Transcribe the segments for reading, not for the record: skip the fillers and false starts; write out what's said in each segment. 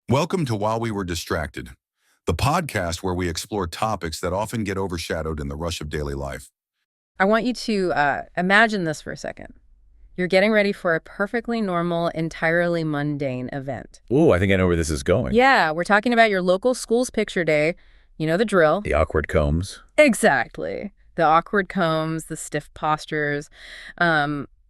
Welcome to While We Were Distracted, the podcast where we explore topics that often get overshadowed in the rush of daily life. I want you to imagine this for a second. You're getting ready for a perfectly normal, entirely mundane event. Ooh, I think I know where this is going. Yeah, we're talking about your local school's picture day. You know the drill. The awkward combs. Exactly. The awkward combs, the stiff postures,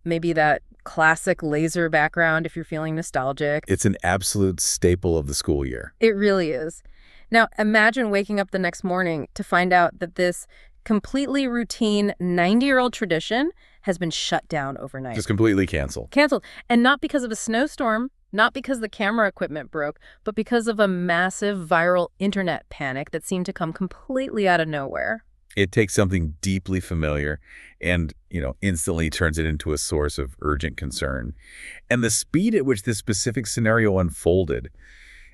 maybe that classic laser background if you're feeling nostalgic. It's an absolute staple of the school year. It really is. Now, imagine waking up the next morning to find out that this completely routine 90-year-old tradition has been shut down overnight. Just completely canceled. Canceled. And not because of a snowstorm, not because the camera equipment broke, but because of a massive viral internet panic that seemed to come completely out of nowhere. It takes something deeply familiar and, instantly turns it into a source of urgent concern. And the speed at which this specific scenario unfolded,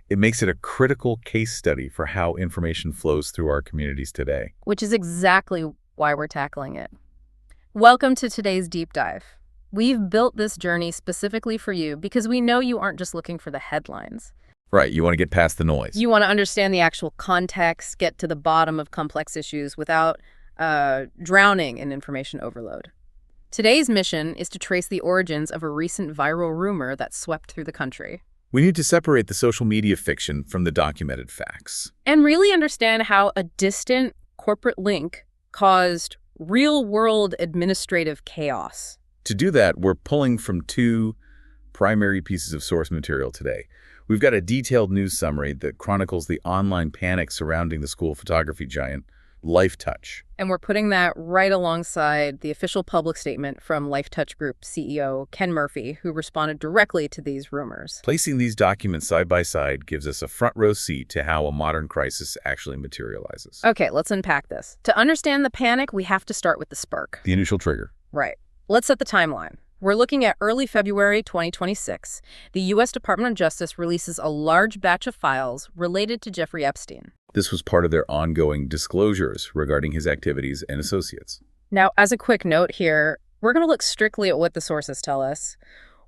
it makes it a critical case study for how information flows through our communities today. Which is exactly why we're tackling it. Welcome to today's deep dive. We've built this journey specifically for you because we know you aren't just looking for the headlines. Right, you want to get past the noise. You want to understand the actual context, get to the bottom of complex issues without drowning in information overload. Today's mission is to trace the origins of a recent viral rumor that swept through the country. We need to separate the social media fiction from the documented facts. And really understand how a distant corporate link caused real-world administrative chaos. To do that, we're pulling from two primary pieces of source material today. We've got a detailed news summary that chronicles the online panic surrounding the school photography giant, LifeTouch. And we're putting that right alongside the official public statement from LifeTouch Group CEO Ken Murphy, who responded directly to these rumors. Placing these documents side by side gives us a front row seat to how a modern crisis actually materializes. Okay, let's unpack this. To understand the panic, we have to start with the spark. The initial trigger. Right. Let's set the timeline. We're looking at early February 2026. The U.S. Department of Justice releases a large batch of files related to Jeffrey Epstein. This was part of their ongoing disclosures regarding his activities and associates. Now, as a quick note here, we're going to look strictly at what the sources tell us.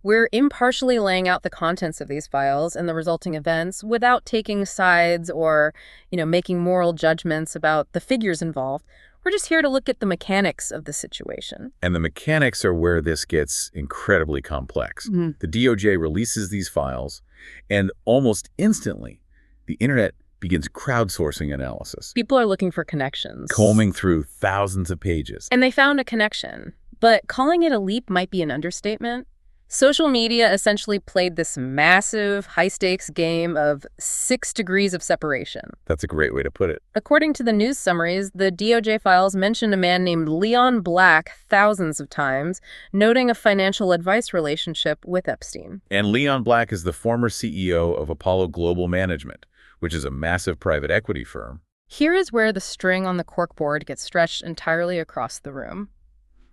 We're impartially laying out the contents of these files and the resulting events without taking sides or, making moral judgments about the figures involved. We're just here to look at the mechanics of the situation. And the mechanics are where this gets incredibly complex. The DOJ releases these files, and almost instantly, the internet begins crowdsourcing analysis. People are looking for connections. Combing through thousands of pages. And they found a connection. But calling it a leap might be an understatement. Social media essentially played this massive, high-stakes game of 6 degrees of separation. That's a great way to put it. According to the news summaries, the DOJ files mentioned a man named Leon Black thousands of times, noting a financial advice relationship with Epstein. And Leon Black is the former CEO of Apollo Global Management, which is a massive private equity firm. Here is where the string on the corkboard gets stretched entirely across the room.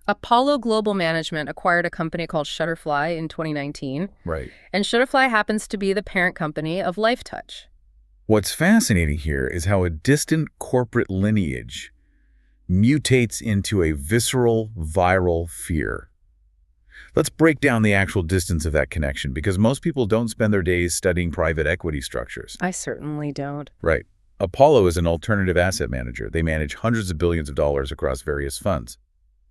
Apollo Global Management acquired a company called Shutterfly in 2019. Right. And Shutterfly happens to be the parent company of LifeTouch. What's fascinating here is how a distant corporate lineage mutates into a visceral, viral fear. Let's break down the actual distance of that connection, because most people don't spend their days studying private equity structures. I certainly don't. Right. Apollo is an alternative asset manager. They manage hundreds of billions of dollars across various funds.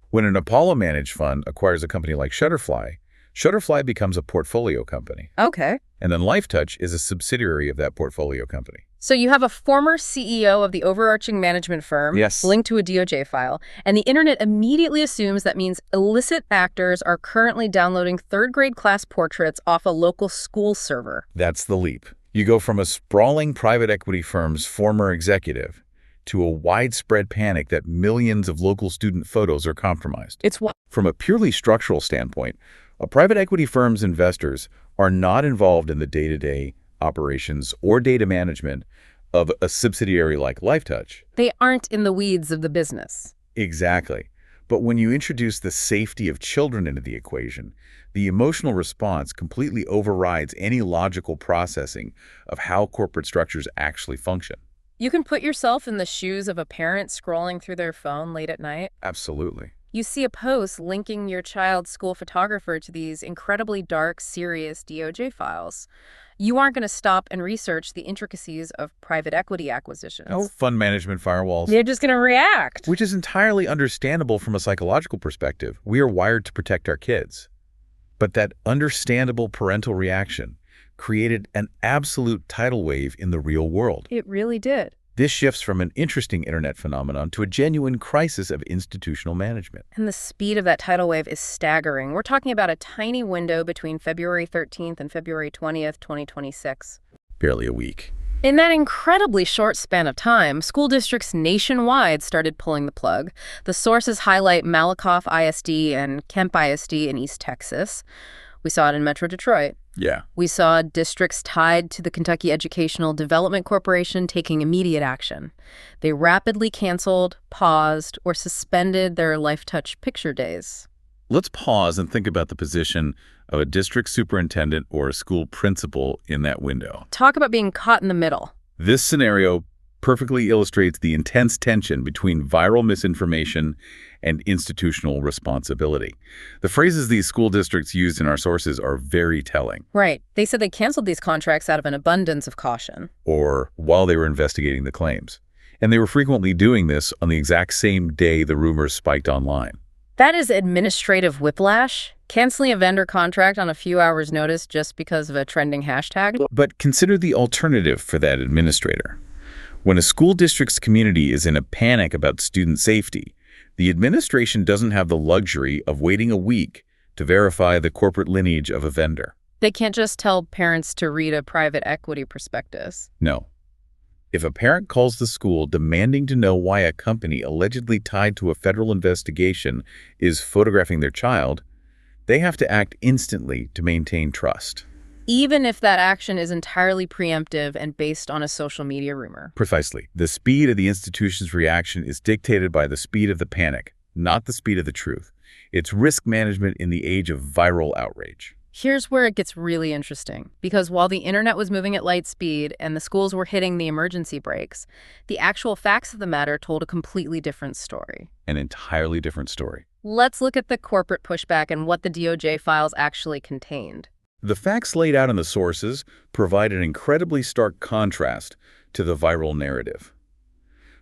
When an Apollo-managed fund acquires a company like Shutterfly, Shutterfly becomes a portfolio company. Okay. And then LifeTouch is a subsidiary of that portfolio company. So you have a former CEO of the overarching management firm linked to a DOJ file, and the internet immediately assumes that means illicit actors are currently downloading third-grade class portraits off a local school server. That's the leap. You go from a sprawling private equity firm's former executive to a widespread panic that millions of local student photos are compromised. It's what? From a purely structural standpoint, a private equity firm's investors are not involved in the day-to-day operations or data management of a subsidiary like LifeTouch. They aren't in the weeds of the business. Exactly. But when you introduce the safety of children into the equation, the emotional response completely overrides any logical processing of how corporate structures actually function. You can put yourself in the shoes of a parent scrolling through their phone late at night. Absolutely. You see a post linking your child's school photographer to these incredibly dark, serious DOJ files. You aren't going to stop and research the intricacies of private equity acquisitions. Oh, fund management firewalls. They're just going to react. Which is entirely understandable from a psychological perspective. We are wired to protect our kids. But that understandable parental reaction created an absolute tidal wave in the real world. It really did. This shifts from an interesting internet phenomenon to a genuine crisis of institutional management. And the speed of that tidal wave is staggering. We're talking about a tiny window between February 13th and February 20th, 2026. Barely a week. In that incredibly short span of time, school districts nationwide started pulling the plug. The sources highlight Malakoff ISD and Kemp ISD in East Texas. We saw it in Metro Detroit. Yeah. We saw districts tied to the Kentucky Educational Development Corporation taking immediate action. They rapidly canceled, paused, or suspended their LifeTouch picture days. Let's pause and think about the position of a district superintendent or a school principal in that window. Talk about being caught in the middle. This scenario perfectly illustrates the intense tension between viral misinformation and institutional responsibility. The phrases these school districts used in our sources are very telling. Right. They said they canceled these contracts out of an abundance of caution. Or while they were investigating the claims. And they were frequently doing this on the exact same day the rumors spiked online. That is administrative whiplash. Canceling a vendor contract on a few hours' notice just because of a trending hashtag. But consider the alternative for that administrator. When a school district's community is in a panic about student safety, the administration doesn't have the luxury of waiting a week to verify the corporate lineage of a vendor. They can't just tell parents to read a private equity prospectus. No. If a parent calls the school demanding to know why a company allegedly tied to a federal investigation is photographing their child, they have to act instantly to maintain trust. Even if that action is entirely preemptive and based on a social media rumor. Precisely. The speed of the institution's reaction is dictated by the speed of the panic, not the speed of the truth. It's risk management in the age of viral outrage. Here's where it gets really interesting, because while the internet was moving at light speed and the schools were hitting the emergency brakes, the actual facts of the matter told a completely different story. An entirely different story. Let's look at the corporate pushback and what the DOJ files actually contained. The facts laid out in the sources provide an incredibly stark contrast to the viral narrative.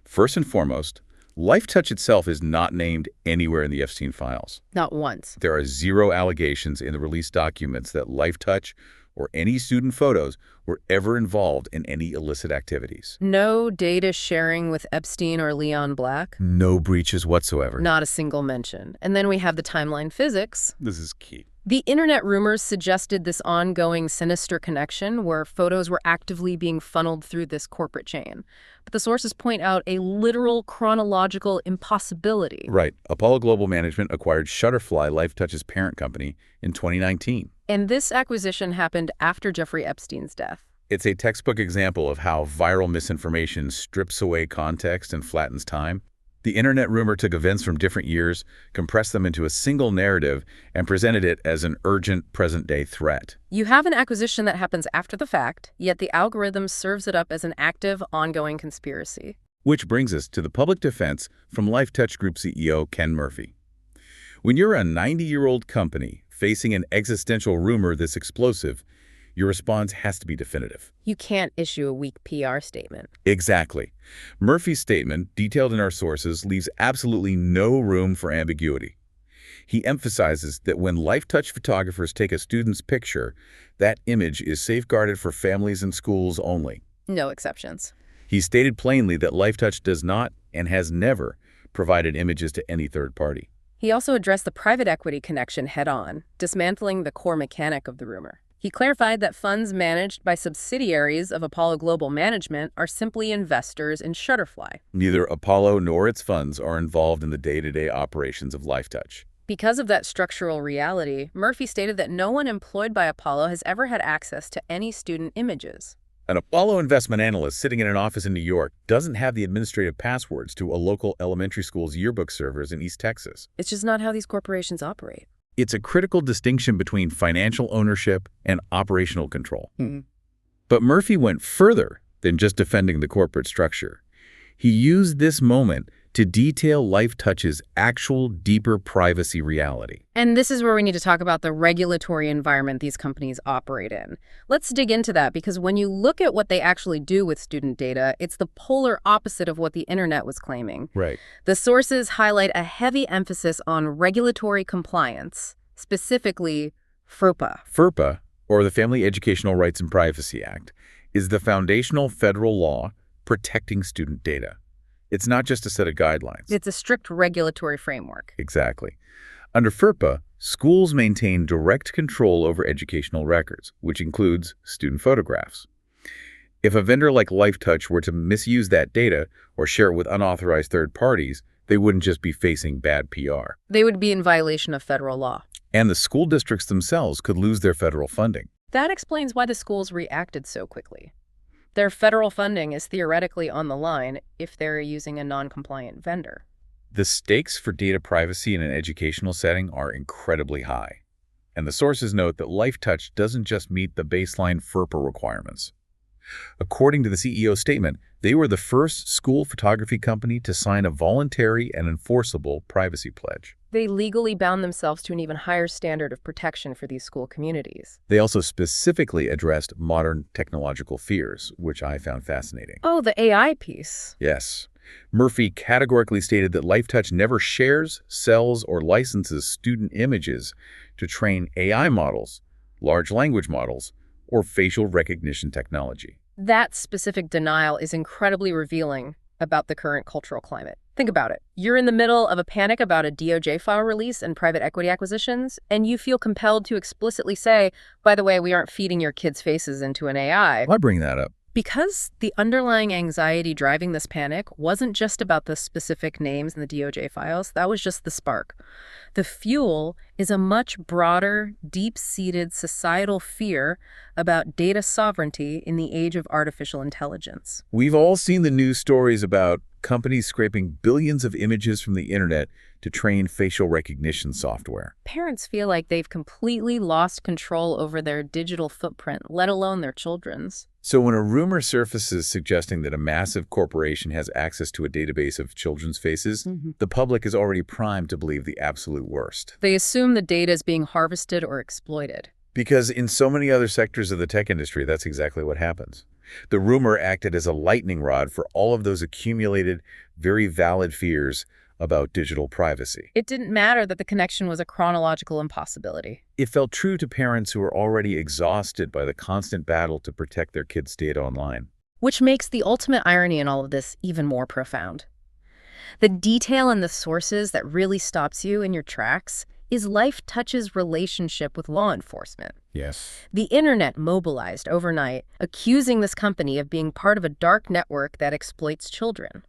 First and foremost, LifeTouch itself is not named anywhere in the Epstein files. Not once. There are zero allegations in the released documents that LifeTouch or any student photos were ever involved in any illicit activities. No data sharing with Epstein or Leon Black. No breaches whatsoever. Not a single mention. And then we have the timeline physics. This is key. The internet rumors suggested this ongoing sinister connection where photos were actively being funneled through this corporate chain. But the sources point out a literal chronological impossibility. Right. Apollo Global Management acquired Shutterfly, LifeTouch's parent company, in 2019. And this acquisition happened after Jeffrey Epstein's death. It's a textbook example of how viral misinformation strips away context and flattens time. The internet rumor took events from different years, compressed them into a single narrative, and presented it as an urgent present-day threat. You have an acquisition that happens after the fact, yet the algorithm serves it up as an active, ongoing conspiracy. Which brings us to the public defense from LifeTouch Group CEO Ken Murphy. When you're a 90-year-old company facing an existential rumor this explosive, your response has to be definitive. You can't issue a weak PR statement. Exactly. Murphy's statement, detailed in our sources, leaves absolutely no room for ambiguity. He emphasizes that when LifeTouch photographers take a student's picture, that image is safeguarded for families and schools only. No exceptions. He stated plainly that LifeTouch does not and has never provided images to any third party. He also addressed the private equity connection head-on, dismantling the core mechanic of the rumor. He clarified that funds managed by subsidiaries of Apollo Global Management are simply investors in Shutterfly. Neither Apollo nor its funds are involved in the day-to-day operations of LifeTouch. Because of that structural reality, Murphy stated that no one employed by Apollo has ever had access to any student images. An Apollo investment analyst sitting in an office in New York doesn't have the administrative passwords to a local elementary school's yearbook servers in East Texas. It's just not how these corporations operate. It's a critical distinction between financial ownership and operational control. But Murphy went further than just defending the corporate structure. He used this moment to detail LifeTouch's actual deeper privacy reality. And this is where we need to talk about the regulatory environment these companies operate in. Let's dig into that, because when you look at what they actually do with student data, it's the polar opposite of what the internet was claiming. Right. The sources highlight a heavy emphasis on regulatory compliance, specifically FERPA. FERPA, or the Family Educational Rights and Privacy Act, is the foundational federal law protecting student data. It's not just a set of guidelines. It's a strict regulatory framework. Exactly. Under FERPA, schools maintain direct control over educational records, which includes student photographs. If a vendor like LifeTouch were to misuse that data or share it with unauthorized third parties, they wouldn't just be facing bad PR. They would be in violation of federal law. And the school districts themselves could lose their federal funding. That explains why the schools reacted so quickly. Their federal funding is theoretically on the line if they're using a non-compliant vendor. The stakes for data privacy in an educational setting are incredibly high. And the sources note that LifeTouch doesn't just meet the baseline FERPA requirements. According to the CEO's statement, they were the first school photography company to sign a voluntary and enforceable privacy pledge. They legally bound themselves to an even higher standard of protection for these school communities. They also specifically addressed modern technological fears, which I found fascinating. Oh, the AI piece. Yes. Murphy categorically stated that LifeTouch never shares, sells, or licenses student images to train AI models, large language models, or facial recognition technology. That specific denial is incredibly revealing about the current cultural climate. Think about it. You're in the middle of a panic about a DOJ file release and private equity acquisitions, and you feel compelled to explicitly say, by the way, we aren't feeding your kids' faces into an AI. Why bring that up? Because the underlying anxiety driving this panic wasn't just about the specific names in the DOJ files. That was just the spark. The fuel is a much broader, deep-seated societal fear about data sovereignty in the age of artificial intelligence. We've all seen the news stories about companies scraping billions of images from the internet to train facial recognition software. Parents feel like they've completely lost control over their digital footprint, let alone their children's. So when a rumor surfaces suggesting that a massive corporation has access to a database of children's faces, the public is already primed to believe the absolute worst. They assume the data is being harvested or exploited. Because in so many other sectors of the tech industry, that's exactly what happens. The rumor acted as a lightning rod for all of those accumulated, very valid fears about digital privacy. It didn't matter that the connection was a chronological impossibility. It felt true to parents who were already exhausted by the constant battle to protect their kids' data online. Which makes the ultimate irony in all of this even more profound. The detail in the sources that really stops you in your tracks is LifeTouch's relationship with law enforcement. Yes. The internet mobilized overnight, accusing this company of being part of a dark network that exploits children.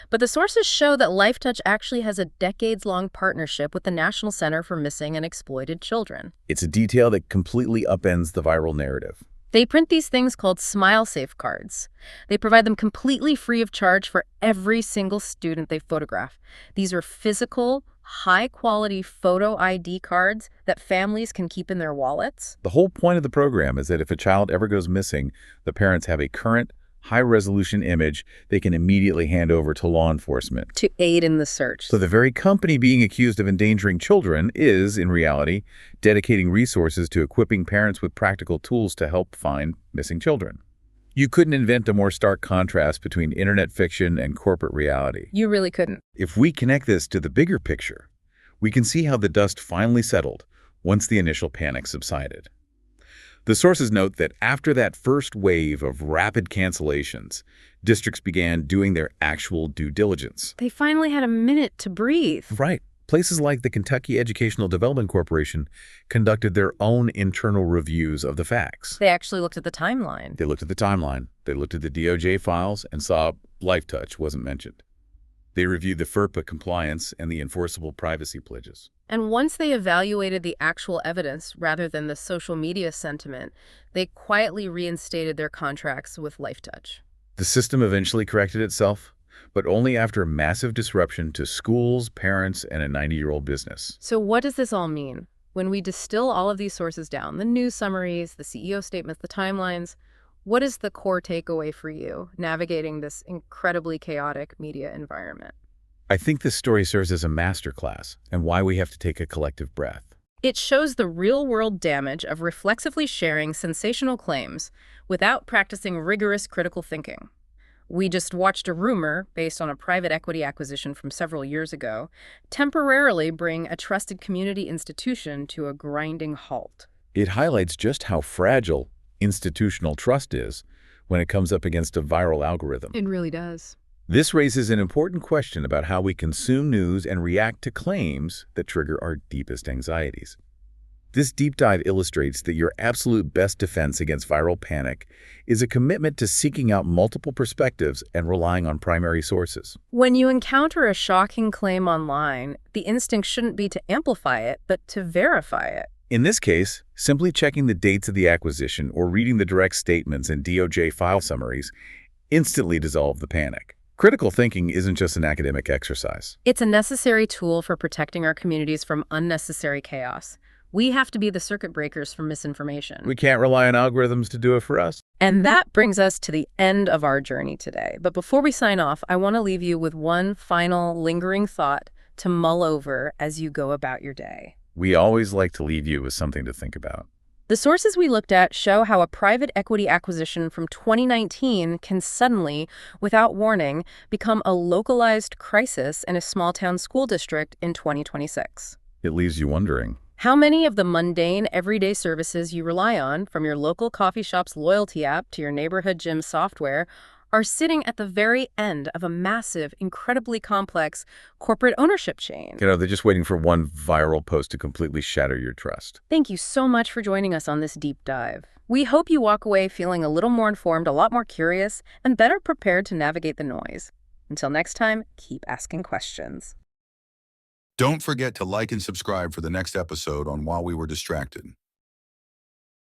But the sources show that LifeTouch actually has a decades-long partnership with the National Center for Missing and Exploited Children. It's a detail that completely upends the viral narrative. They print these things called SmileSafe cards. They provide them completely free of charge for every single student they photograph. These are physical, high-quality photo ID cards that families can keep in their wallets. The whole point of the program is that if a child ever goes missing, the parents have a current, high-resolution image they can immediately hand over to law enforcement to aid in the search. So the very company being accused of endangering children is, in reality, dedicating resources to equipping parents with practical tools to help find missing children. You couldn't invent a more stark contrast between internet fiction and corporate reality. You really couldn't. If we connect this to the bigger picture, we can see how the dust finally settled once the initial panic subsided. The sources note that after that first wave of rapid cancellations, districts began doing their actual due diligence. They finally had a minute to breathe. Right. Places like the Kentucky Educational Development Corporation conducted their own internal reviews of the facts. They actually looked at the timeline. They looked at the timeline. They looked at the DOJ files and saw LifeTouch wasn't mentioned. They reviewed the FERPA compliance and the enforceable privacy pledges. And once they evaluated the actual evidence rather than the social media sentiment, they quietly reinstated their contracts with LifeTouch. The system eventually corrected itself, but only after massive disruption to schools, parents, and a 90-year-old business. So what does this all mean? When we distill all of these sources down, the news summaries, the CEO statements, the timelines, what is the core takeaway for you navigating this incredibly chaotic media environment? I think this story serves as a masterclass and why we have to take a collective breath. It shows the real-world damage of reflexively sharing sensational claims without practicing rigorous critical thinking. We just watched a rumor, based on a private equity acquisition from several years ago, temporarily bring a trusted community institution to a grinding halt. It highlights just how fragile institutional trust is when it comes up against a viral algorithm. It really does. This raises an important question about how we consume news and react to claims that trigger our deepest anxieties. This deep dive illustrates that your absolute best defense against viral panic is a commitment to seeking out multiple perspectives and relying on primary sources. When you encounter a shocking claim online, the instinct shouldn't be to amplify it, but to verify it. In this case, simply checking the dates of the acquisition or reading the direct statements and DOJ file summaries instantly dissolve the panic. Critical thinking isn't just an academic exercise. It's a necessary tool for protecting our communities from unnecessary chaos. We have to be the circuit breakers for misinformation. We can't rely on algorithms to do it for us. And that brings us to the end of our journey today. But before we sign off, I want to leave you with one final lingering thought to mull over as you go about your day. We always like to leave you with something to think about. The sources we looked at show how a private equity acquisition from 2019 can suddenly, without warning, become a localized crisis in a small-town school district in 2026. It leaves you wondering. How many of the mundane, everyday services you rely on, from your local coffee shop's loyalty app to your neighborhood gym software, are sitting at the very end of a massive, incredibly complex corporate ownership chain? They're just waiting for one viral post to completely shatter your trust. Thank you so much for joining us on this deep dive. We hope you walk away feeling a little more informed, a lot more curious, and better prepared to navigate the noise. Until next time, keep asking questions. Don't forget to like and subscribe for the next episode on While We Were Distracted.